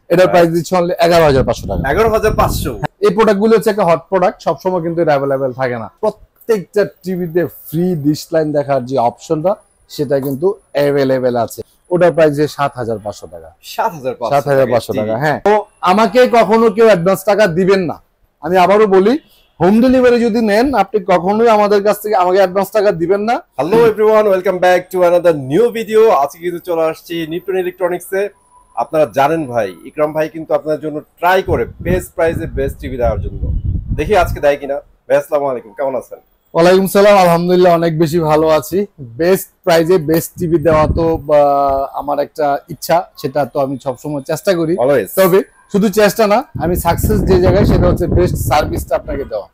এটার প্রাইস দিচ্ছি অনলি 11500 টাকা। 11500। এই প্রোডাক্টগুলো হচ্ছে একটা হট প্রোডাক্ট, সবসময় কিন্তু এটা অ্যাভেলেবেল থাকে না। প্রত্যেকটা টিভিতে ফ্রি ডিশ লাইন দেখার যে অপশনটা সেটা কিন্তু অ্যাভেলেবেল আছে। ওটার প্রাইস 7500 টাকা। 7500 টাকা। হ্যাঁ, তো আমাকে কখনো কেউ অ্যাডভান্স টাকা দিবেন না। আমি আবারও বলি, হোম ডেলিভারি যদি নেন আপনি কখনোই আমাদের কাছ থেকে আমাকে অ্যাডভান্স টাকা দিবেন না। Hello everyone, welcome back to another new video. আজকে কিন্তু চলে আসছি নিপটন ইলেকট্রনিক্সে। আপনারা জানেন ভাই, ইকরাম ভাই কিন্তু আপনাদের জন্য ট্রাই করে বেস্ট প্রাইসে বেস্ট টিভি দেওয়ার জন্য। দেখি আজকে দেয় কিনা। ভাই আসসালামু আলাইকুম, কেমন আছেন? ওয়ালাইকুম সালাম, আলহামদুলিল্লাহ অনেক বেশি ভালো আছি। বেস্ট প্রাইজে বেস্ট টিভি দেওয়া তো আমার একটা ইচ্ছা, সেটা তো আমি সবসময় চেষ্টা করি। তবে শুধু চেষ্টা না, আমি সাকসেস যে জায়গায় সেটা হচ্ছে বেস্ট সার্ভিসটা আপনাকে দেওয়া।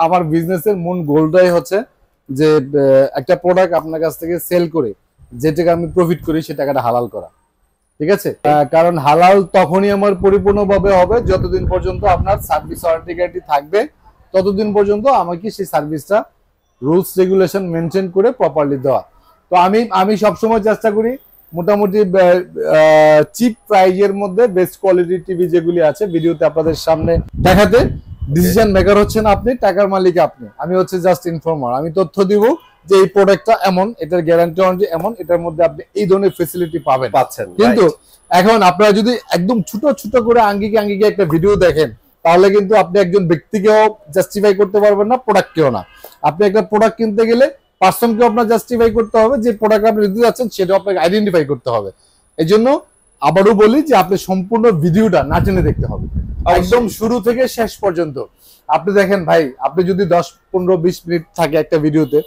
আমার বিজনেসের মূল গোলটাই হচ্ছে যে একটা প্রোডাক্ট আপনার কাছ থেকে সেল করে যে টাকা আমি প্রফিট করি সে টাকাটা হালাল করা। ঠিক আছে, কারণ হালাল তখনই আমার পরিপূর্ণভাবে হবে যতদিন পর্যন্ত আপনার সার্ভিস ওয়ারেন্টি গ্যারান্টি থাকবে, ততদিন পর্যন্ত আমাকে সেই সার্ভিসটা রুলস রেগুলেশন মেনটেন করে প্রপারলি দেওয়া। তো আমি সবসময় চেষ্টা করি মোটামুটি চিপ প্রাইজের মধ্যে বেস্ট কোয়ালিটি টিভি যেগুলি আছে ভিডিওতে আপনাদের সামনে দেখাতে। ডিসিশন মেকার হচ্ছেন আপনি, টাকার মালিক আপনি, আমি হচ্ছে জাস্ট ইনফর্মার। আমি তথ্য দিব যে এই প্রোডাক্টটা এমন, এটার গ্যারান্টি ওয়ারেন্টি এমন, এটার মধ্যে আপনি এই ধরনের ফেসিলিটি পাচ্ছেন। কিন্তু এখন আপনারা যদি একদম ছোট ছোট করে আঙ্গিকে একটা ভিডিও দেখেন তাহলে কিন্তু আপনি একজন ব্যক্তিকেও জাস্টিফাই করতে পারবেন না, প্রোডাক্টকেও না। আপনি একটা প্রোডাক্ট কিনতে গেলে পার্সনকেও আপনার জাস্টিফাই করতে হবে, যে প্রোডাক্ট আপনি নিতে যাচ্ছেন সেটা আপনাকে আইডেন্টিফাই করতে হবে। এই জন্য আবারও বলি যে আপনি সম্পূর্ণ ভিডিওটা না টেনে দেখতে হবে, একদম শুরু থেকে শেষ পর্যন্ত। আপনি দেখেন ভাই, আপনি যদি 10, 15, 20 মিনিট থাকে একটা ভিডিওতে,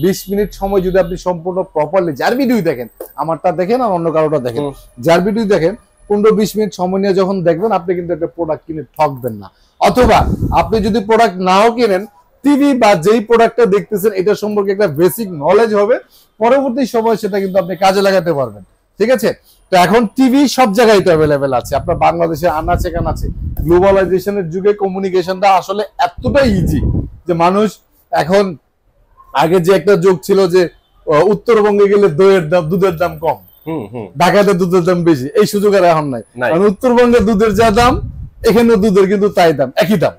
20 মিনিট সময় যদি আপনি সম্পূর্ণ প্রপারলি যার ভিডিও দেখেন, আমারটা দেখেন আর অন্য কারোটা দেখেন, যার ভিডিও দেখেন 15-20 মিনিট সময় নিয়ে যখন দেখবেন আপনি কিন্তু একটা প্রোডাক্ট কিনে ঠকবেন না। অথবা আপনি যদি প্রোডাক্ট নাও কিনেন, টিভি বা যেই প্রোডাক্টটা দেখতেছেন এটা সম্পর্কে একটা বেসিক নলেজ হবে, পরবর্তী সময় সেটা কিন্তু আপনি কাজে লাগাতে পারবেন। ঠিক আছে, তো এখন টিভি সব জায়গায় তো অ্যাভেলেবেল আছে, আপনার বাংলাদেশে আনাচে কানাচে। গ্লোবালাইজেশনের যুগে কমিউনিকেশনটা আসলে এতটাই ইজি যে মানুষ এখন, আগে যে একটা যোগ ছিল যে উত্তরবঙ্গে গেলে দুধের দাম কম, ঢাকাতে দুধের দাম বেশি, এই সুযোগ আর এখন নাই। কারণ উত্তরবঙ্গে দুধের যা দাম এখানে দুধের কিন্তু তাই দাম, একই দাম।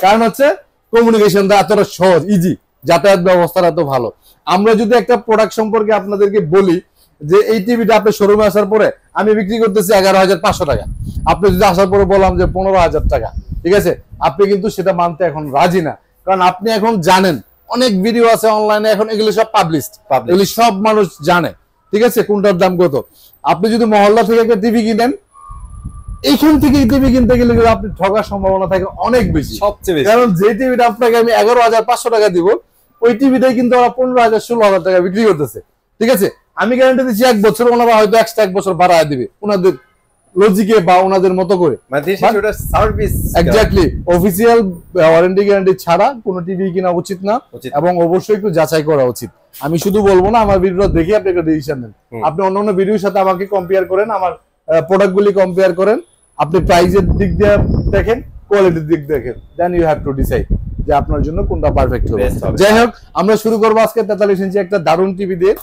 কারণ হচ্ছে কমিউনিকেশনটা এতটা সহজ, ইজি, যাতায়াত ব্যবস্থাটা এত ভালো। আমরা যদি একটা প্রোডাক্ট সম্পর্কে আপনাদেরকে বলি যে এই টিভিটা আপনি শোরুমে আসার পরে আমি বিক্রি করতেছি 11500 টাকা, আপনি যদি আসার পরে বললাম যে 15000 টাকা, ঠিক আছে, আপনি কিন্তু সেটা মানতে এখন রাজি না। কারণ আপনি এখন জানেন অনেক ভিডিও আছে অনলাইনে, এখন এগুলো সব পাবলিশড, এগুলি সব মানুষ জানে। ঠিক আছে, কোনটার দাম কত। আপনি যদি মহল্লা থেকে একটা টিভি কিনেন, এইখান থেকে টিভি কিনতে গেলে আপনি ঠকার সম্ভাবনা থাকে অনেক বেশি, সবচেয়ে বেশি। কারণ যে টিভিটা আপনাকে আমি 11500 টাকা দিব, ওই টিভিটাই কিন্তু ওরা 15000, 16000 টাকা বিক্রি করতেছে। ঠিক আছে, আমি গ্যারান্টি দিচ্ছি 1 বছর, ওনারা হয়তো এক্সট্রা 1 বছর বাড়ায় দিবে ওনাদের লজিকে বা ওনাদের মতো করে। এক্স্যাক্টলি, অফিসিয়াল ওয়ারেন্টি গ্যারান্টি ছাড়া কোনো টিভি কিনা উচিত না, এবং অবশ্যই একটু যাচাই করা উচিত। আমি শুধু বলবো না, আমার ভিডিওটা দেখে আপনি একটা ডিসিশন নেন। আপনি অন্যান্য ভিডিওর সাথে আমাকে কম্পেয়ার করেন, আমার প্রোডাক্টগুলি কম্পেয়ার করেন, আপনি প্রাইসের দিক দিয়ে দেখেন, কোয়ালিটির দিক দেখেন, then you have to decide যে আপনার জন্য কোনটা পারফেক্ট হবে। যাই হোক, আমরা শুরু করবো আজকে 43 ইঞ্চি একটা দারুণ টিভি দিয়ে।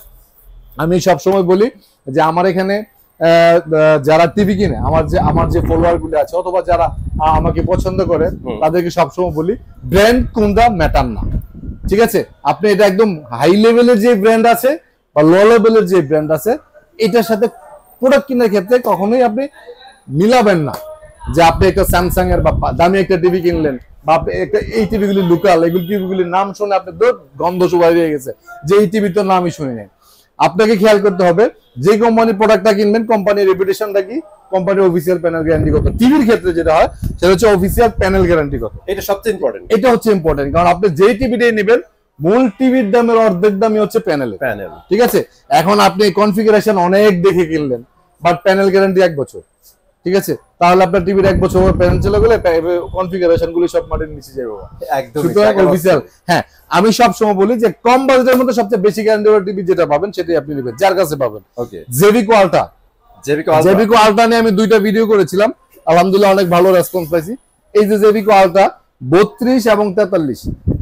আমি সবসময় বলি যে আমার এখানে যারা টিভি কিনে, আমার যে ফলোয়ার গুলি আছে অথবা যারা আমাকে পছন্দ করে, তাদেরকে সবসময় বলি ব্র্যান্ড কোনটা ম্যাটার না। ঠিক আছে, আপনি এটা একদম হাই লেভেলের যে ব্র্যান্ড আছে বা লো লেভেলের যে ব্র্যান্ড আছে, এটার সাথে প্রোডাক্ট কেনার ক্ষেত্রে কখনোই আপনি মিলাবেন না। যে আপনি একটা স্যামসাং এর বা দামি একটা টিভি কিনলেন, বা একটা এই টিভিগুলি লোকাল, এগুলি টিভিগুলির নাম শুনে আপনি গন্ধ শুকায় হয়ে গেছে যে এই টিভি তো নামই শুনি নাই। আপনাকে খেয়াল করতে হবে যে কোম্পানির প্রোডাক্টটা কিনবেন, কোম্পানির রেপুটেশনটা কি, কোম্পানির অফিসিয়াল প্যানেল গ্যারান্টি কত। টিভির ক্ষেত্রে যেটা হয় সেটা হচ্ছে অফিসিয়াল প্যানেল গ্যারান্টি কত, এটা সবচেয়ে ইম্পর্টেন্ট। এটা হচ্ছে ইম্পর্টেন্ট, কারণ আপনি যেই টিভিটাই নেবেন মূল টিভির দামের অর্ধেক দামই হচ্ছে প্যানেল। ঠিক আছে, এখন আপনি কনফিগারেশন অনেক দেখে কিনলেন, বাট প্যানেল গ্যারান্টি 1 বছর। ঠিক আছে, তাহলে আপনার টিভির 1 বছর প্যানেল চলে গেলে কনফিগারেশন গুলি সব মাটির নিচে যাবে। সুতরাং অফিসিয়াল, হ্যাঁ, আমি সবসময় বলি যে কম বাজেটের মধ্যে সবচেয়ে বেশি গ্যারান্টি টিভি যেটা পাবেন সেটাই আপনি নেবেন, যার কাছে পাবেন। জেভিকো আলট্রা, জেভিকো আলট্রা নিয়ে আমি 2টা ভিডিও করেছিলাম, আলহামদুলিল্লাহ অনেক ভালো রেসপন্স পাইছি। এই যে জেভিকো আলট্রা 32 এবং 43,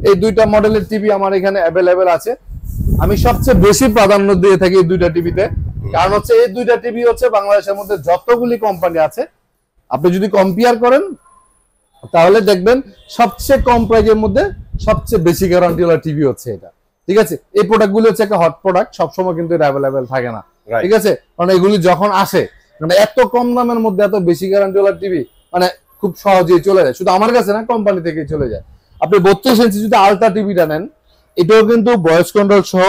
এই 2টা মডেলের টিভি আমার এখানে অ্যাভেলেবেল আছে। আমি সবচেয়ে বেশি প্রাধান্য দিয়ে থাকি এই 2টা টিভিতে, কারণ হচ্ছে এই 2টা টিভি হচ্ছে বাংলাদেশের মধ্যে যতগুলি কোম্পানি আছে আপনি যদি কম্পেয়ার করেন তাহলে দেখবেন সবচেয়ে কম প্রাইজের মধ্যে সবচেয়ে বেশি গ্যারান্টি ওয়ালা টিভি হচ্ছে এটা। ঠিক আছে, এই প্রোডাক্টগুলো হচ্ছে একটা হট প্রোডাক্ট, সবসময় কিন্তু এটা অ্যাভেলেবেল থাকে না। ঠিক আছে, কারণ এগুলি যখন আসে মানে এত কম দামের মধ্যে এত বেশি গ্যারান্টি ওয়ালা টিভি মানে খুব সহজেই চলে যায়, শুধু আমার কাছে না কোম্পানি থেকেই চলে যায়। আপনি 32 ইঞ্চি যদি আলট্রা টিভিটা নেন, এটাও কিন্তু ভয়েস কন্ট্রোল সহ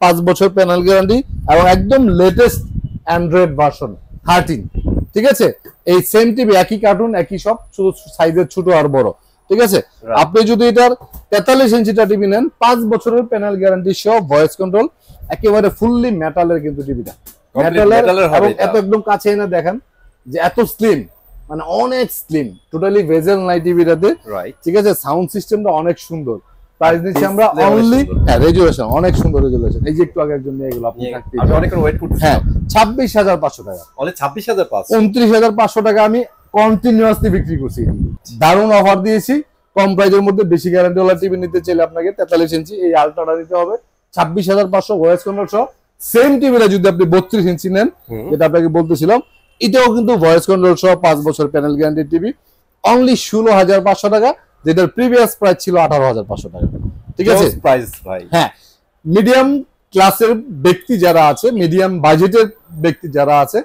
5 বছর প্যানেল গ্যারান্টি এবং একদম লেটেস্ট অ্যান্ড্রয়েড ভার্সন 13। ঠিক আছে, এই সেম টিভি একই কার্টুন একই সব, শুধু সাইজের ছোট আর বড়। ঠিক আছে, আপনি যদি এটার 43 ইঞ্চিটা টিভি নেন, 5 বছরের প্যানেল গ্যারান্টি সহ ভয়েস কন্ট্রোল, একেবারে ফুললি মেটালের কিন্তু টিভিটা, মেটালের এবং এত একদম কাছে এনে দেখেন যে এত স্লিম, মানে অনেক স্লিম, টোটালি ভেজেল নাই টিভিটাতে। ঠিক আছে, সাউন্ড সিস্টেমটা অনেক সুন্দর। প্রাইস দিচ্ছি আমরা অনলি, হ্যাঁ রেজুলেশন অনেক সুন্দর রেজুলেশন। এই যে একটু আগের জন্য এগুলো আপনি থাকতে আমি অনেকক্ষণ ওয়েট করতেছি। হ্যাঁ 26,500 টাকা, অনলি 26,500, 29,500 টাকা আমি কন্টিনিউয়াসলি বিক্রি করছি। দারুণ অফার দিয়েছি, কম প্রাইজের মধ্যে বেশি গ্যারান্টি ওয়ালা টিভি নিতে চাইলে আপনাকে 43 ইঞ্চি এই আলট্রাটা নিতে হবে 26,500 ভয়েস কন্ট্রোল সহ। সেম টিভিটা যদি আপনি 32 ইঞ্চি নেন, যেটা আপনাকে বলতেছিলাম, এটাও কিন্তু ভয়েস কন্ট্রোল সহ 5 বছর প্যানেল গ্যারান্টি টিভি, অনলি 16,500 টাকা, যেটার প্রিভিয়াস প্রাইস ছিল 18,500 টাকা। ঠিক আছে, প্রাইস ভাই। হ্যাঁ, মিডিয়াম ক্লাসের ব্যক্তি যারা আছে, মিডিয়াম বাজেটের ব্যক্তি যারা আছে,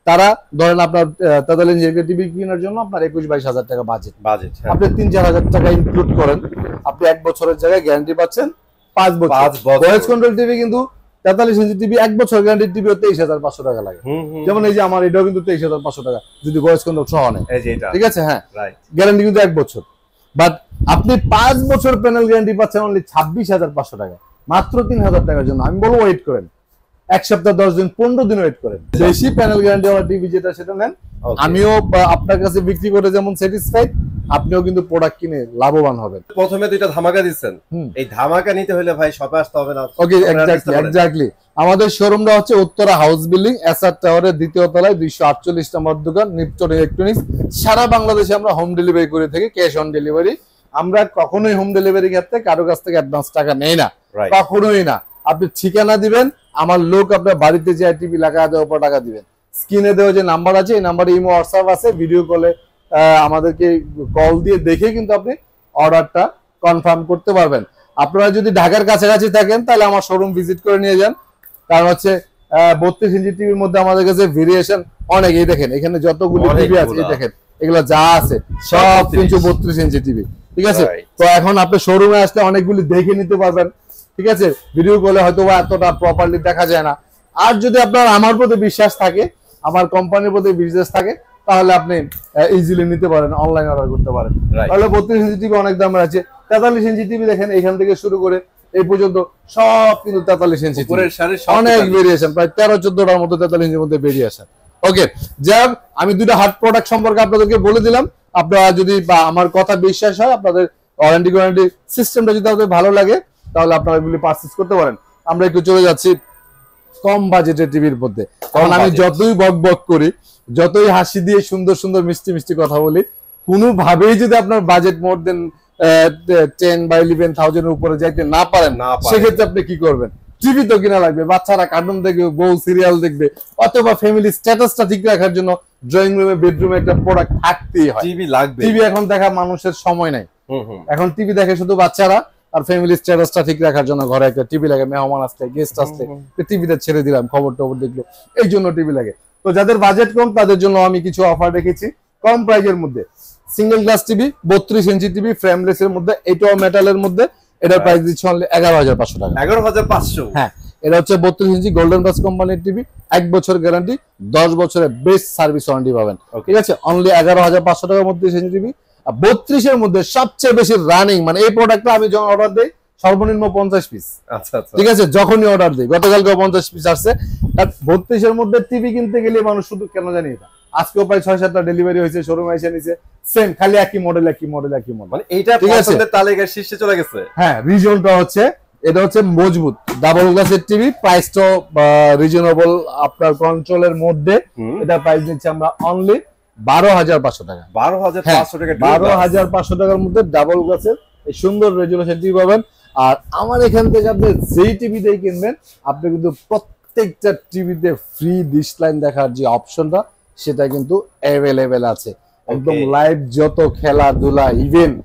তারা ধরেন আপনার 43 ইঞ্চি টিভি কেনার জন্য আপনার 21-22 হাজার টাকা বাজেট, আপনি 3-4 হাজার টাকা ইনক্লুড করেন, আপনি 1 বছরের জায়গায় গ্যারান্টি পাচ্ছেন 5 বছর। ভয়েস কন্ট্রোল টিভি কিন্তু 43 ইঞ্চি টিভি 1 বছর গ্যারান্টি টিভি 23,500 টাকা লাগে। যেমন এই যে আমার এটাও কিন্তু 23,500 টাকা যদি ভয়েস কন্ট্রোল সহ নেয়। ঠিক আছে, হ্যাঁ গ্যারান্টি কিন্তু 1 বছর, বাট আপনি 5 বছর প্যানেল গ্যারান্টি পাচ্ছেন অনলি 26,500 টাকা, মাত্র 3,000 টাকার জন্য। আমি বলবো ওয়েট করেন, 1 সপ্তাহ 10 দিন 15 দিন ওয়েট করেন, বেশি প্যানেল গ্যারান্টি আমার টিভি যেটা সেটা নেন। আমিও আপনার কাছে বিক্রি করে যেমন স্যাটিসফাইড, আপনিও কিন্তু প্রোডাক্ট কিনে লাভবান হবেন। প্রথমে দুইটা ধামাকা দিচ্ছেন, এই ধামাকা নিতে হলে ভাই শপে আসতে হবে না? ওকে, এক্স্যাক্টলি। আমাদের শোরুমটা হচ্ছে উত্তরা হাউস বিল্ডিং, এসআর টাওয়ারের 2য় তলায় 248 নম্বর দোকান, নিপটন ইলেকট্রনিক্স। সারা বাংলাদেশে আমরা হোম ডেলিভারি করে থাকি, ক্যাশ অন ডেলিভারি। আমরা কখনোই হোম ডেলিভারি ক্ষেত্রে কারো কাছ থেকে অ্যাডভান্স টাকা নেই না, কখনোই না। আপনি ঠিকানা দিবেন, আমার লোক আপনার বাড়িতে যে টিভি লাগা দেওয়ার পর টাকা দিবেন। স্ক্রিনে দেওয়া যে নাম্বার আছে, এই নাম্বারে ইমো হোয়াটসঅ্যাপ আছে, ভিডিও কলে আমাদেরকে কল দিয়ে দেখে কিন্তু আপনি অর্ডারটা কনফার্ম করতে পারবেন। আপনারা যদি ঢাকার কাছাকাছি থাকেন তাহলে আমার শোরুম ভিজিট করে নিয়ে যান, কারণ হচ্ছে 32 ইঞ্চি টিভির মধ্যে আমাদের কাছে ভেরিয়েশন অনেক। এই দেখেন এখানে যতগুলো টিভি আছে, এই দেখেন এগুলো যা আছে সব কিন্তু 32 ইঞ্চি টিভি। ঠিক আছে, তো এখন আপনি শোরুমে আসলে অনেকগুলি দেখে নিতে পারবেন। ঠিক আছে, ভিডিও কলে হয়তো বা এতটা প্রপারলি দেখা যায় না। আর যদি আপনার আমার প্রতি বিশ্বাস থাকে, আমার কোম্পানির প্রতি বিশ্বাস থাকে, তাহলে আপনি ইজিলি নিতে পারেন, অনলাইন অর্ডার করতে পারেন। তাহলে 32 ইঞ্চি টিভি অনেক দাম আছে, 43 ইঞ্চি টিভি দেখেন এখান থেকে শুরু করে এই পর্যন্ত সব কিন্তু 43 ইঞ্চি, অনেক ভেরিয়েশন, প্রায় 13-14টার মতো 43 ইঞ্চির মধ্যে ভেরিয়েশন। ওকে, যাক আমি দুটো হার্ড প্রোডাক্ট সম্পর্কে আপনাদেরকে বলে দিলাম। আপনারা যদি বা আমার কথা বিশ্বাস হয়, আপনাদের ওয়ারেন্টি সিস্টেমটা যদি আপনাদের ভালো লাগে, তাহলে আপনারা এগুলি পারচেজ করতে পারেন। আমরা একটু চলে যাচ্ছি কম বাজেটের টিভির মধ্যে, কারণ আমি যতই বক বক করি, যতই হাসি দিয়ে সুন্দর সুন্দর মিষ্টি মিষ্টি কথা বলি, কোনোভাবেই যদি আপনার বাজেট মোর দেন 10 বা 11,000 এর উপরে যাইতে না পারেন, সেক্ষেত্রে আপনি কি করবেন? টিভি তো কিনা লাগবে, বাচ্চারা কার্টুন দেখবে, বউ সিরিয়াল দেখবে, অথবা ফ্যামিলি স্ট্যাটাসটা ঠিক রাখার জন্য ড্রয়িং রুমে বেডরুমে একটা প্রোডাক্ট থাকতেই হয়। টিভি লাগবে। টিভি এখন দেখা মানুষের সময় নাই, এখন টিভি দেখে শুধু বাচ্চারা, আর ফ্যামিলি স্ট্যাটাসটা ঠিক রাখার জন্য ঘরে একটা টিভি লাগে, মেহমান আসলে গেস্ট আসলে টিভিটা ছেড়ে দিলাম, খবর টবর দেখলো, এই জন্য টিভি লাগে। তো যাদের বাজেট কম তাদের জন্য আমি কিছু অফার রেখেছি কম প্রাইজের মধ্যে। Single glass TV 32 inch TV frameless এর মধ্যে, এটাও মেটালের মধ্যে, এটার প্রাইস দিচ্ছি অনলি 11,500 টাকা। 11,500? হ্যাঁ, এটা হচ্ছে 32 ইঞ্চি গোল্ডেন বাস কোম্পানির টিভি, 1 বছর গ্যারান্টি, 10 বছরের বেস্ট সার্ভিস ওয়ারেন্টি পাবেন। ঠিক আছে, অনলি 11,500 টাকার মধ্যে 32 ইঞ্চি টিভি। আর 32 এর মধ্যে সবচেয়ে বেশি রানিং, মানে এই প্রোডাক্টটা আমি যখন অর্ডার দেই সর্বনিম্ন 50 পিস। আচ্ছা আচ্ছা, ঠিক আছে, যখনই অর্ডার দিই, গতকালকে 50 পিস আসছে। 32 এর মধ্যে টিভি কিনতে গেলে মানুষ শুধু কেন জানি এটা, আজকেও প্রায় 6-7টা ডেলিভারি হয়েছে, শোরুমে এসে নিছে, সেম খালি একই মডেল একই মডেল একই মডেল, মানে এইটা পছন্দের তালিকার শীর্ষে চলে গেছে। হ্যাঁ, রিজনটা হচ্ছে এটা হচ্ছে মজবুত ডাবল গ্লাসের টিভি, প্রাইসটা রিজনেবল আপনার কন্ট্রোলের মধ্যে। এটা প্রাইস দিচ্ছি আমরা অনলি 12,500 টাকা। 12,500 টাকা, 12,500 টাকার মধ্যে ডাবল গ্লাসের এই সুন্দর রেজুলেশন টিভি পাবেন। আর আমার এখান থেকে আপনি যেই টিভিতেই কিনবেন, আপনি কিন্তু প্রত্যেকটা টিভিতে ফ্রি ডিশ লাইন দেখার যে অপশনটা, সেটা কিন্তু অ্যাভেলেবেল আছে। একদম লাইভ যত খেলাধুলা event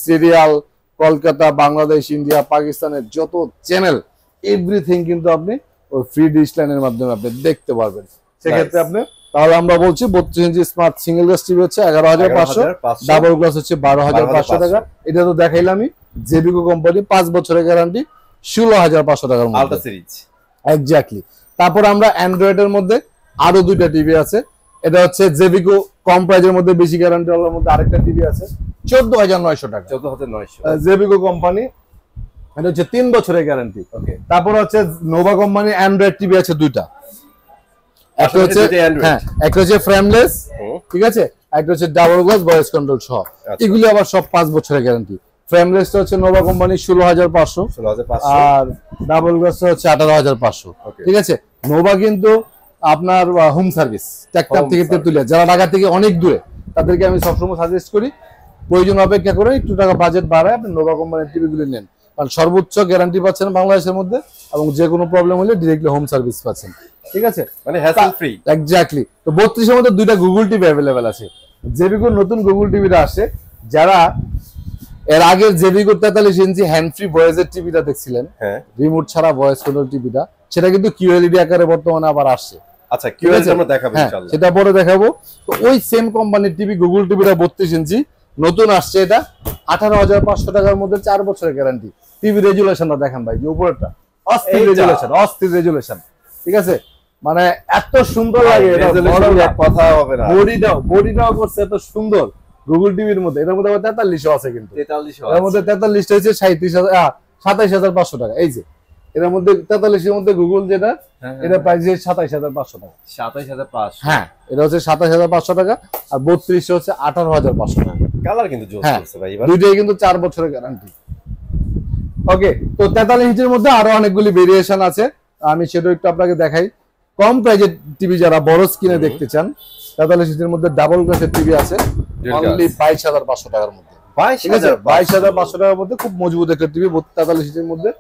serial Kolkata, Bangladesh, India, পাকিস্তানের যত চ্যানেল এভরিথিং কিন্তু আপনি ওই ফ্রি ডিশ লাইনের মাধ্যমে আপনি দেখতে পারবেন। সেক্ষেত্রে আপনি তাহলে আমরা বলছি 32 ইঞ্চি স্মার্ট সিঙ্গেল গ্লাস টিভি হচ্ছে 11,500, ডাবল গ্লাস হচ্ছে 12,500 টাকা। এটা তো দেখাইলামই। জেবিকো কোম্পানি 5 বছরের গ্যারান্টি 16,500 টাকার মধ্যে আলট্রা সিরিজ এক্স্যাক্টলি। তারপর আমরা অ্যান্ড্রয়েডের মধ্যে আরো দুইটা টিভি আছে। এটা হচ্ছে জেবিকো কম প্রাইজের মধ্যে বেশি গ্যারান্টি ওয়ালার মধ্যে আরেকটা টিভি আছে 14,900 টাকা, 14,900 জেবিকো কোম্পানি। এটা হচ্ছে 3 বছরের গ্যারান্টি। ওকে। তারপর হচ্ছে নোভা কোম্পানি অ্যান্ড্রয়েড টিভি আছে দুইটা, একটা হচ্ছে একটা হচ্ছে ফ্রেমলেস, ঠিক আছে, একটা হচ্ছে ডাবল গ্লাস ভয়েস কন্ট্রোল সহ। এগুলো আবার সব 5 বছরের গ্যারান্টি। ফ্রেমলেসটা হচ্ছে নোভা কোম্পানি 16,500 আর ডাবল গ্লাসটা হচ্ছে 18,500। ঠিক আছে। নোভা কিন্তু আপনার হোম সার্ভিস টেকটাপ থেকে তেতুলিয়া, যারা ঢাকা থেকে অনেক দূরে তাদেরকে আমি সবসময় সাজেস্ট করি প্রয়োজন অপেক্ষা করে একটু টাকা বাজেট বাড়ায় আপনি নোভা কোম্পানির টিভিগুলি নেন, কারণ সর্বোচ্চ গ্যারান্টি পাচ্ছেন বাংলাদেশের মধ্যে এবং যে কোনো প্রবলেম হলে ডিরেক্টলি হোম সার্ভিস পাচ্ছেন। ঠিক আছে, মানে হ্যাসেল ফ্রি। এক্স্যাক্টলি। তো 32 এর মধ্যে দুইটা গুগল টিভি অ্যাভেলেবেল আছে। জেবিকোর নতুন গুগল টিভিটা আসে, যারা এর আগের জেবিকোর 43 ইঞ্চি হ্যান্ড ফ্রি ভয়েসের টিভিটা দেখছিলেন, হ্যাঁ, রিমোট ছাড়া ভয়েস কন্ট্রোল টিভিটা, সেটা কিন্তু কিউএলইডি আকারে বর্তমানে আবার আসছে। আচ্ছা, কিউএলইডি আমরা দেখাবো ইনশাআল্লাহ, সেটা পরে দেখাবো। তো ওই সেম কোম্পানির টিভি গুগল টিভিটা 32 ইঞ্চি নতুন আসছে, এটা 18,500 টাকার মধ্যে 4 বছরের গ্যারান্টি। টিভি রেজুলেশনটা দেখেন ভাই, যে উপরেরটা অস্থির রেজুলেশন, অস্থির রেজুলেশন। ঠিক আছে, মানে এত সুন্দর লাগে, এটা কথা হবে না। বডিটাও করছে এত সুন্দর গুগল টিভির মধ্যে। এটার মধ্যে 43 আছে, কিন্তু 43 এর মধ্যে 43টা হচ্ছে 27,500 টাকা। এই যে এর মধ্যে 43 এর মধ্যে গুগল যেটা, এটা প্রাইস 27,500 টাকা। 27,500, হ্যাঁ, এটা হচ্ছে 27,500 টাকা। আর 32 হচ্ছে 18,500 টাকা। কালার কিন্তু জোস আছে ভাই, এবার দুইটাই কিন্তু 4 বছরের গ্যারান্টি। ওকে, তো 43 ইঞ্চির মধ্যে আরো অনেকগুলি ভেরিয়েশন আছে, আমি সেটা একটু আপনাকে দেখাই। কম প্রাইজের টিভি যারা বড় স্ক্রিনে দেখতে চান, 43 ইঞ্চির মধ্যে ডাবল গ্লাসের টিভি আছে অনলি 22,500 টাকার মধ্যে। 22,500 টাকার মধ্যে খুব মজবুত একটা টিভি 43 ইঞ্চির মধ্যে।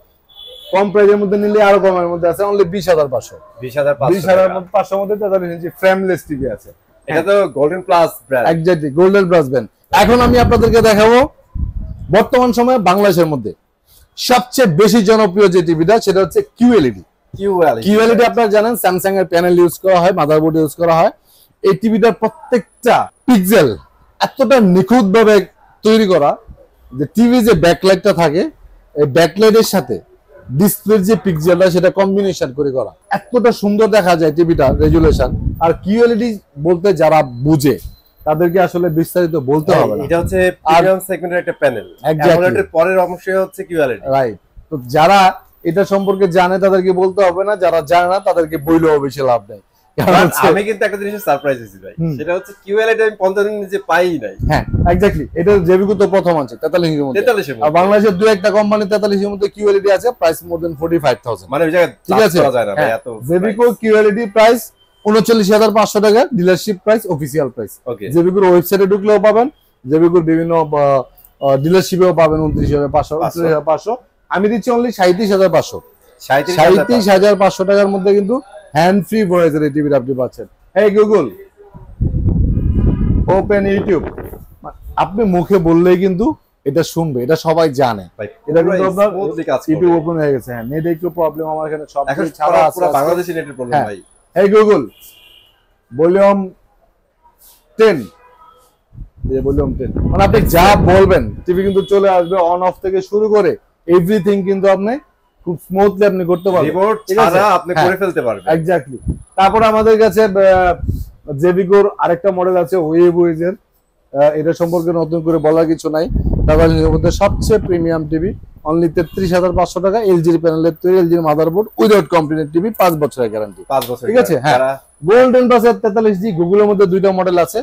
কম প্রাইজের মধ্যে নিলে আরো কমের মধ্যে আছে অনলি 20,500। 20,500 মধ্যে 43 ইঞ্চি ফ্রেমলেস টিভি আছে। এটা তো golden plus brand, exactly golden plus brand. এখন আমি আপনাদেরকে দেখাবো বর্তমান সময়ে বাংলাদেশের মধ্যে সবচেয়ে বেশি জনপ্রিয় যে টিভিটা, সেটা হচ্ছে কিউএলইডি। কিউএলইডি আপনারা জানেন স্যামসাং এর প্যানেল ইউজ করা হয়, মাদারবোর্ড ইউজ করা হয়। এই টিভিটার প্রত্যেকটা পিক্সেল এতটা নিখুঁত ভাবে তৈরি করা যে টিভি যে ব্যাকলাইটটা থাকে, এই ব্যাকলাইটের সাথে ডিসপ্লের যে পিক্সেলটা সেটা কম্বিনেশন করে করা, এতটা সুন্দর দেখা যায় টিভিটা রেজুলেশন। আর কিউএলইডি বলতে যারা বুঝে তাদেরকে আসলে বিস্তারিত বলতে হবে না। এটা হচ্ছে প্রিমিয়াম সেগমেন্টের একটা প্যানেল, অ্যামোলেডের পরের অংশ হচ্ছে কিউএলইডি, রাইট। তো যারা এটা সম্পর্কে জানে তাদেরকে বলতে হবে না, যারা জানে না তাদেরকে বইলেও বেশি লাভ নেই। আমি কিন্তু একটা জিনিস সারপ্রাইজ হয়েছি ভাই, সেটা হচ্ছে কিউএলইডি আমি 50 দিন নিচে পাই নাই। হ্যাঁ, এক্স্যাক্টলি। এটা জেবিকো তো প্রথম আছে 43 এর মধ্যে। 43 এর মধ্যে। আর বাংলাদেশের দুই একটা কোম্পানি 43 এর মধ্যে কিউএলইডি আছে, প্রাইস মোর দেন 45,000। মানে ওই জায়গায় ঠিক আছে, করা যায় না ভাই এত। জেবিকো কিউএলইডি প্রাইস 39,500 টাকা, ডিলারশিপ প্রাইস, অফিশিয়াল প্রাইস। জেবিকোর ওয়েবসাইটে ঢুকলেও পাবেন, জেবিকোর বিভিন্ন ডিলারশিপেও পাবেন 29,500, 29,500। আমি দিচ্ছি অনলি 37,500। 37,500 টাকার মধ্যে কিন্তু হ্যান্ড ফ্রি ভয়েসের এই টিভিটা আপনি পাচ্ছেন। এই গুগল ওপেন ইউটিউব, আপনি মুখে বললেই কিন্তু এটা শুনবে, এটা সবাই জানে। এটা কিন্তু আপনার ইউটিউব ওপেন হয়ে গেছে। হ্যাঁ, নেটে একটু প্রবলেম, আমার এখানে সব কিছু ছাড়া আছে, পুরো বাংলাদেশি নেটের প্রবলেম ভাই। এই গুগল ভলিউম 10, এই ভলিউম 10, মানে আপনি যা বলবেন টিভি কিন্তু চলে আসবে। অন অফ থেকে শুরু করে এভরিথিং কিন্তু আপনি খুব স্মুথলি আপনি করতে পারবেন, রিমোট ছাড়া আপনি করে ফেলতে পারবেন। এক্স্যাক্টলি। তারপর আমাদের কাছে জেবিকোর আরেকটা মডেল আছে ওয়েবওয়েজের, এটা সম্পর্কে নতুন করে বলার কিছু নাই। তাদের মধ্যে সবচেয়ে প্রিমিয়াম টিভি অনলি 33,500 টাকা, এলজির প্যানেলের তৈরি, এলজির মাদারবোর্ড, উইদাউট কমপ্লেনের টিভি, 5 বছরের গ্যারান্টি। 5 বছর, ঠিক আছে। হ্যাঁ, গোল্ডেন প্লাস 43 জি গুগলের মধ্যে দুইটা মডেল আছে,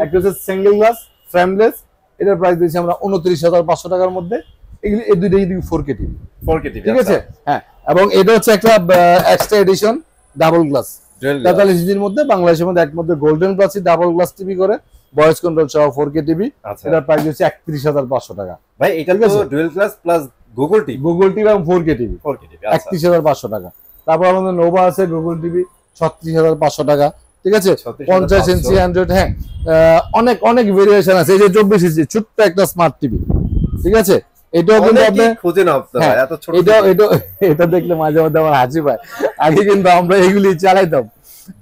একটা হচ্ছে সিঙ্গেল গ্লাস ফ্রেমলেস, এটার প্রাইস দিয়েছি আমরা 29,500 টাকার মধ্যে। এগুলি এই দুইটাই 4K টিভি, 4K টিভি। ঠিক আছে। হ্যাঁ, এবং এটা হচ্ছে একটা এক্সট্রা এডিশন ডাবল গ্লাস 43 ইঞ্চির মধ্যে, বাংলাদেশের মধ্যে একমাত্র গোল্ডেন প্লাসই ডাবল গ্লাস টিভি করে, ভয়েস কন্ট্রোল সহ 4K টিভি। এটার প্রাইস হচ্ছে 31,500 টাকা। ভাই এটা তো dual glass plus Google TV এবং 4K টিভি, 31,500 টাকা। তারপর আমাদের নোভা আছে গুগল টিভি 36,500 টাকা, ঠিক আছে 50 ইঞ্চি অ্যান্ড্রয়েড, হ্যাঁ অনেক অনেক ভেরিয়েশন আছে। এই যে 24 ইঞ্চি ছোট্ট একটা স্মার্ট টিভি, ঠিক আছে, এটাও কিন্তু আপনি খুঁজে না আপনারা এত ছোট, এটা দেখলে মাঝে মধ্যে আমার হাসি পায়। আগে কিন্তু আমরা এগুলি চালাইতাম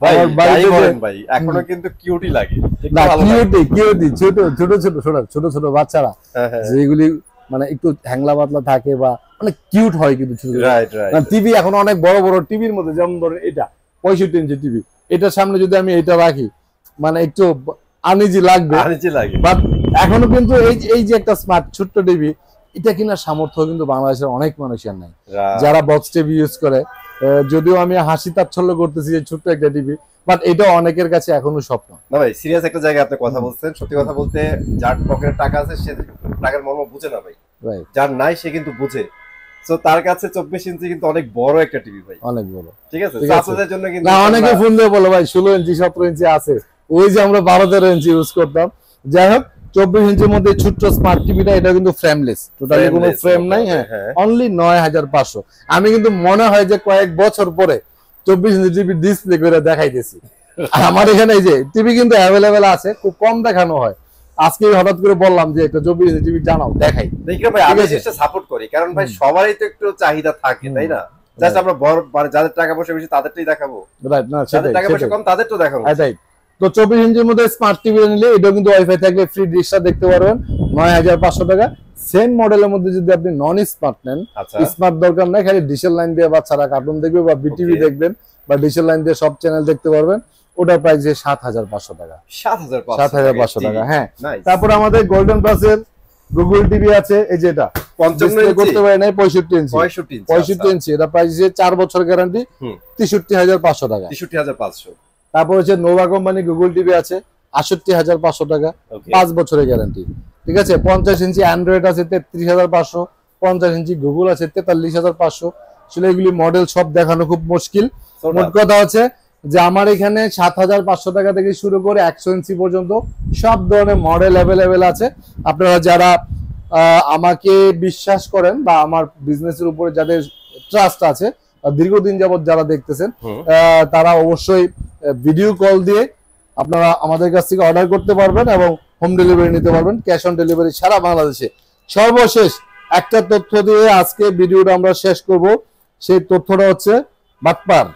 ভাই, ভাই এখনো কিন্তু কিউটি লাগে, না কিউটি ছোট ছোট ছোট ছোট ছোট বাচ্চারা যেগুলি মানে একটু হ্যাংলা পাতলা থাকে বা অনেক কিউট হয় কিন্তু ছোট। টিভি এখন অনেক বড় বড় টিভির মধ্যে, যেমন ধরেন এটা 65 ইঞ্চি টিভি, এটার সামনে যদি আমি এটা রাখি মানে একটু আনইজি লাগবে, বাট এখনো কিন্তু এই যে একটা স্মার্ট ছোট্ট টিভি, এটা কিনা সামর্থ্য কিন্তু বাংলাদেশের অনেক মানুষের নাই যারা বক্স টিভি ইউজ করে। যদিও আমি হাসি তাচ্ছল্য করতেছি যে ছোট্ট একটা টিভি, বাট এটা অনেকের কাছে এখনো স্বপ্ন। না ভাই, সিরিয়াস একটা জায়গায় আপনি কথা বলছেন। সত্যি কথা বলতে, যার পকেটে টাকা আছে সে টাকার মর্ম বুঝে না ভাই, যার নাই সে কিন্তু বুঝে। সো তার কাছে 24 ইঞ্চি কিন্তু অনেক বড় একটা টিভি ভাই, অনেক বড়, ঠিক আছে। আপনাদের জন্য কিন্তু না, অনেকে ফোন দিয়ে বলে ভাই 16 ইঞ্চি 17 ইঞ্চি আছে, ওই যে আমরা 12-13 ইঞ্চি ইউজ করতাম। যাই হোক, 24 ইঞ্চির মধ্যে ছোট্ট স্মার্ট টিভিটা, এটা কিন্তু ফ্রেমলেস, টোটালি কোনো ফ্রেম নাই, হ্যাঁ অনলি 9500। আমি কিন্তু মনে হয় যে কয়েক বছর পরে 24 ইঞ্চি টিভি ডিসপ্লে করে দেখাইতেছি। আমার এখানে এই যে টিভি কিন্তু অ্যাভেলেবেল আছে, খুব কম দেখানো হয়। আজকে হঠাৎ করে বললাম যে একটা 24 ইঞ্চি টিভি জানাও, দেখাই। দেখি ভাই, আমি এটা সাপোর্ট করি, কারণ ভাই সবারই তো একটু চাহিদা থাকে, তাই না? জাস্ট আমরা বড় মানে যাদের টাকা পয়সা বেশি তাদেরটাই দেখাবো, রাইট? না, যাদের টাকা পয়সা কম তাদের তো দেখাবো, রাইট। তো 24 ইঞ্চির মধ্যে স্মার্ট টিভি নিলে এটা কিন্তু ওয়াইফাই থাকলে ফ্রি ডিশটা দেখতে পারবেন 9500 টাকা। সেম মডেলের মধ্যে যদি আপনি নন স্মার্ট নেন, স্মার্ট দরকার নাই, খালি ডিশের লাইন দিয়ে বাচ্চারা কার্টুন দেখবে বা বিটিভি দেখবেন বা ডিশের লাইন দিয়ে সব চ্যানেল দেখতে পারবেন, ওটার প্রাইস 7500 টাকা। 7500 টাকা, হ্যাঁ। তারপর আমাদের গোল্ডেন প্লাসের গুগল টিভি আছে, এই যে এটা 55 করতে পারে না, 65 ইঞ্চি, এটা প্রাইস 4 বছর গ্যারান্টি, 63500 টাকা। 63500। তারপর হচ্ছে নোভা কোম্পানি গুগল টিভি আছে 68500 টাকা, 5 বছরের গ্যারান্টি, ঠিক আছে। 50 ইঞ্চি অ্যান্ড্রয়েড আছে 33500, 50 ইঞ্চি গুগল আছে 43500। আসলে এগুলি মডেল সব দেখানো খুব মুশকিল। মোট কথা হচ্ছে যে আমার এখানে 7500 টাকা থেকে শুরু করে 100 ইঞ্চি পর্যন্ত সব ধরনের মডেল অ্যাভেলেবেল আছে। আপনারা যারা আমাকে বিশ্বাস করেন বা আমার বিজনেসের উপরে যাদের ট্রাস্ট আছে, দীর্ঘদিন যাবত যারা দেখতেছেন, তারা অবশ্যই ভিডিও কল দিয়ে আপনারা আমাদের কাছ থেকে অর্ডার করতে পারবেন এবং হোম ডেলিভারি নিতে পারবেন, ক্যাশ অন ডেলিভারি সারা বাংলাদেশে। সর্বশেষ একটা তথ্য দিয়ে আজকে ভিডিওটা আমরা শেষ করব। সেই তথ্যটা হচ্ছে বাটপার।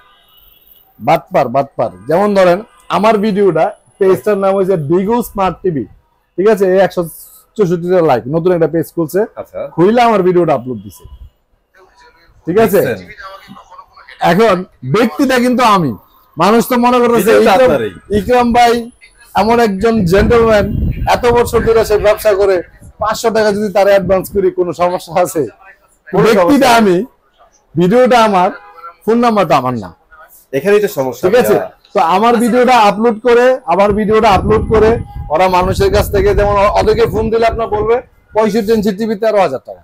যেমন ধরেন আমার ভিডিওটা, পেজটার নাম হচ্ছে বিগু স্মার্ট টিভি, ঠিক আছে। 164 লাইক, নতুন একটা পেজ খুলছে, খুইলা আমার ভিডিওটা আপলোড দিছে, ঠিক আছে। এখন ব্যক্তিটা কিন্তু আমি, মানুষ তো মনে করতেছে ইকরাম ভাই এমন একজন জেন্টলম্যান, এত বছর ধরে সে ব্যবসা করে, 500 টাকা যদি তার অ্যাডভান্স করি কোনো সমস্যা আছে? ব্যক্তিটা আমি, ভিডিওটা আমার, ফোন নাম্বারটা আমার না, এখানেই তো সমস্যা, ঠিক আছে। তো আমার ভিডিওটা আপলোড করে ওরা মানুষের কাছ থেকে, যেমন ওদেরকে ফোন দিলে আপনার বলবে 65 ইঞ্চি টিভি 13,000 টাকা,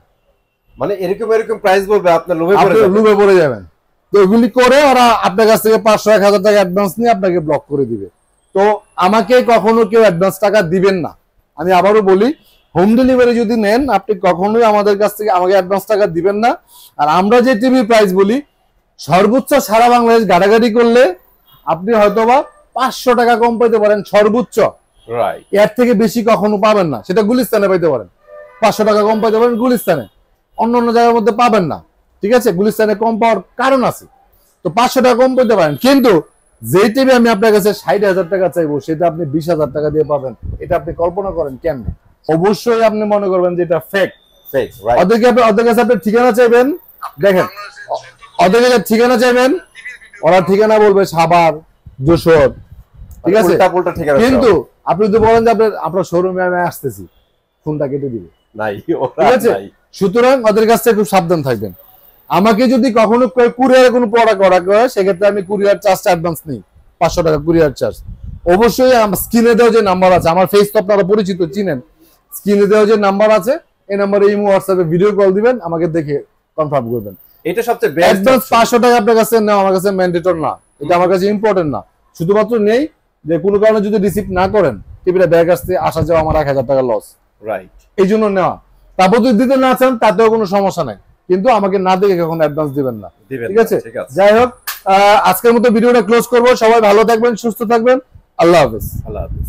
মানে এরকম প্রাইস বলবে, আপনার লোভে পড়ে যাবেন। তো এগুলি করে ওরা আপনার কাছ থেকে 500-1000 টাকা অ্যাডভান্স নিয়ে আপনাকে ব্লক করে দিবে। তো আমাকে কখনো কেউ অ্যাডভান্স টাকা দিবেন না। আমি আবারও বলি, হোম ডেলিভারি যদি নেন, আপনি কখনোই আমাদের কাছ থেকে আমাকে অ্যাডভান্স টাকা দিবেন না। আর আমরা যে টিভি প্রাইস বলি, সর্বোচ্চ সারা বাংলাদেশ গাড়াগাড়ি করলে আপনি হয়তোবা 500 টাকা কম পাইতে পারেন সর্বোচ্চ, এর থেকে বেশি কখনো পাবেন না। সেটা গুলিস্তানে পাইতে পারেন, 500 টাকা কম পাইতে পারেন গুলিস্তানে, অন্য জায়গার মধ্যে পাবেন না, ঠিক আছে। গুলিস্তানে কম পাওয়ার কারণ আছে, তো 500 টাকা কম পেতে পারেন। কিন্তু যে টিভি আমি আপনার কাছে 60,000 টাকা চাইবো, সেটা আপনি 20,000 টাকা দিয়ে পাবেন, এটা আপনি কল্পনা করেন কেমনে? অবশ্যই আপনি মনে করবেন যে এটা ফেক। ওদের কাছে আপনি ঠিকানা চাইবেন, দেখেন ওদের কাছে ঠিকানা চাইবেন, ওরা ঠিকানা বলবে সাভার, যশোর, ঠিক আছে। কিন্তু আপনি যদি বলেন যে আপনার শোরুমে আমি আসতেছি, ফোনটা কেটে দিবে, ঠিক আছে। সুতরাং ওদের কাছ থেকে খুব সাবধান থাকবেন। আমাকে যদি কখনো কুরিয়ারে কোনো প্রোডাক্ট অর্ডার করে, সেক্ষেত্রে আমি কুরিয়ার চার্জটা অ্যাডভান্স নিই, 500 টাকা কুরিয়ার চার্জ। অবশ্যই আমার স্ক্রিনে দেওয়া যে নাম্বার আছে, আমার ফেস তো আপনারা পরিচিত, চিনেন, স্ক্রিনে দেওয়া যে নাম্বার আছে, এই নাম্বারে ইমো হোয়াটসঅ্যাপে ভিডিও কল দিবেন, আমাকে দেখে কনফার্ম করবেন। এটা সবচেয়ে বেস্ট। অ্যাডভান্স 500 টাকা আপনার কাছে নেওয়া আমার কাছে ম্যান্ডেটরি না, এটা আমার কাছে ইম্পর্টেন্ট না। শুধুমাত্র নেই যে কোনো কারণে যদি রিসিভ না করেন, টিভিটা ব্যাগ আসতে আসা যাওয়া আমার 1000 টাকা লস, রাইট, এই জন্য নেওয়া। তারপর যদি দিতে না চান তাতেও কোনো সমস্যা নাই, কিন্তু আমাকে না দেখে কখনো অ্যাডভান্স দিবেন না, ঠিক আছে। যাই হোক, আজকের মতো ভিডিওটা ক্লোজ করব। সবাই ভালো থাকবেন, সুস্থ থাকবেন। আল্লাহ হাফেজ। আল্লাহ হাফেজ।